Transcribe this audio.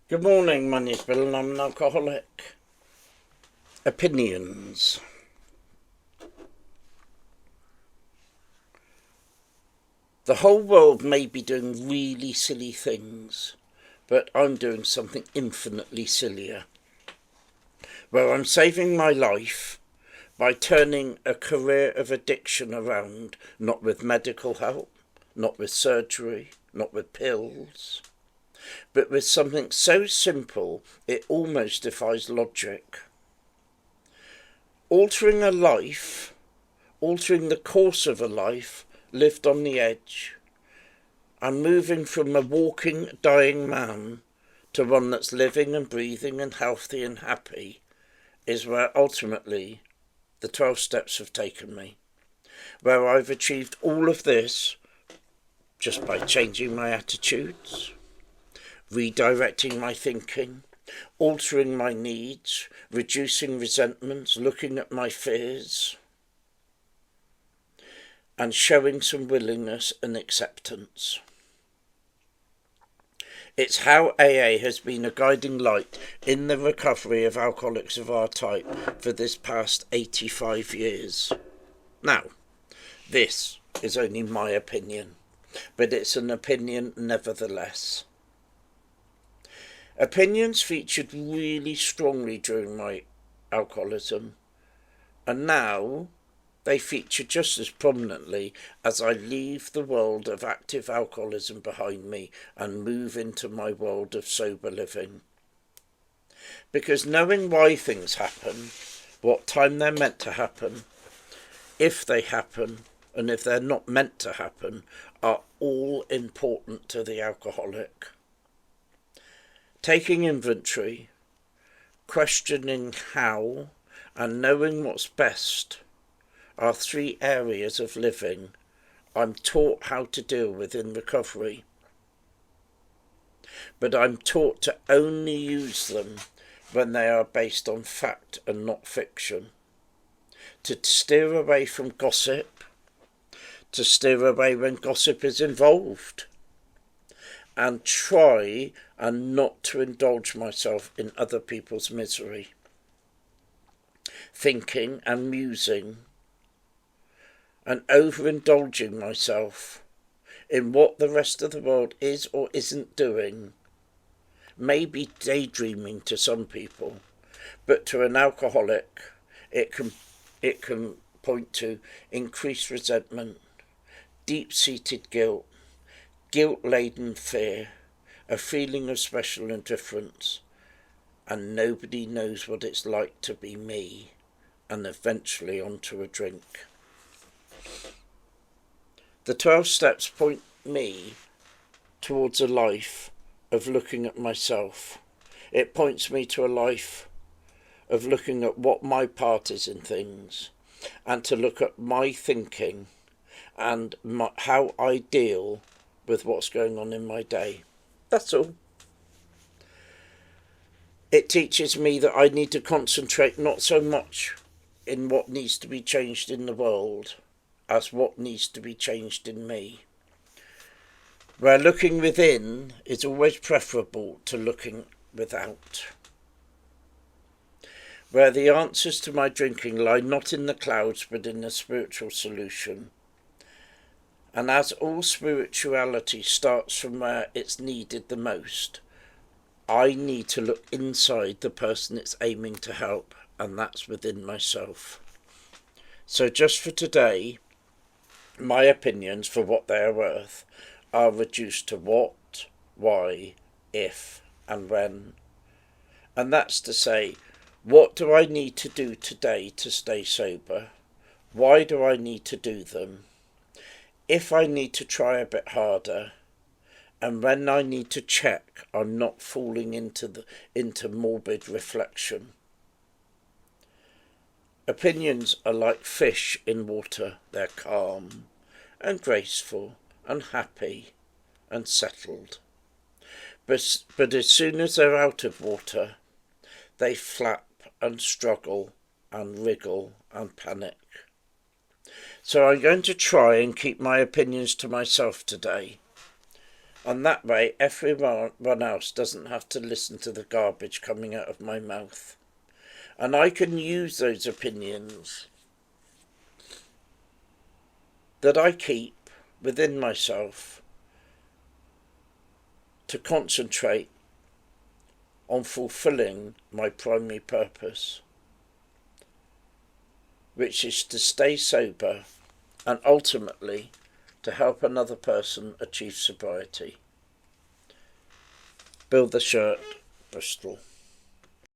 Good morning, my name's Bill and I'm an alcoholic. Opinions. The whole world may be doing really silly things, but I'm doing something infinitely sillier. Where I'm saving my life by turning a career of addiction around, not with medical help, not with surgery, not with pills, but with something so simple it almost defies logic. Altering a life, altering the course of a life lived on the edge, and moving from a walking, dying man to one that's living and breathing and healthy and happy, is where ultimately the 12 steps have taken me. Where I've achieved all of this just by changing my attitudes, redirecting my thinking, altering my needs, reducing resentments, looking at my fears, and showing some willingness and acceptance. It's how AA has been a guiding light in the recovery of alcoholics of our type for this past 85 years. Now, this is only my opinion, but it's an opinion nevertheless. Opinions featured really strongly during my alcoholism, and now they feature just as prominently as I leave the world of active alcoholism behind me and move into my world of sober living. Because knowing why things happen, what time they're meant to happen, if they happen, and if they're not meant to happen, are all important to the alcoholic. Taking inventory, questioning how, and knowing what's best are 3 areas of living I'm taught how to deal with in recovery. But I'm taught to only use them when they are based on fact and not fiction. To steer away from gossip, to steer away when gossip is involved, and try and not to indulge myself in other people's misery. Thinking and musing and overindulging myself in what the rest of the world is or isn't doing may be daydreaming to some people, but to an alcoholic it can point to increased resentment, deep-seated guilt, guilt-laden fear, a feeling of special indifference, and nobody knows what it's like to be me, and eventually onto a drink. The 12 steps point me towards a life of looking at myself. It points me to a life of looking at what my part is in things, and to look at my thinking and how I deal with what's going on in my day. That's all. It teaches me that I need to concentrate not so much in what needs to be changed in the world as what needs to be changed in me. Where looking within is always preferable to looking without. Where the answers to my drinking lie not in the clouds but in the spiritual solution. And as all spirituality starts from where it's needed the most, I need to look inside the person it's aiming to help, and that's within myself. So just for today, my opinions, for what they are worth, are reduced to what, why, if, and when. And that's to say, what do I need to do today to stay sober? Why do I need to do them? If I need to try a bit harder, and when I need to check I'm not falling into morbid reflection. Opinions are like fish in water. They're calm and graceful and happy and settled. But as soon as they're out of water, they flap and struggle and wriggle and panic. So I'm going to try and keep my opinions to myself today. And that way everyone else doesn't have to listen to the garbage coming out of my mouth. And I can use those opinions that I keep within myself to concentrate on fulfilling my primary purpose, which is to stay sober and ultimately to help another person achieve sobriety. Bill the Shirt, Bristol.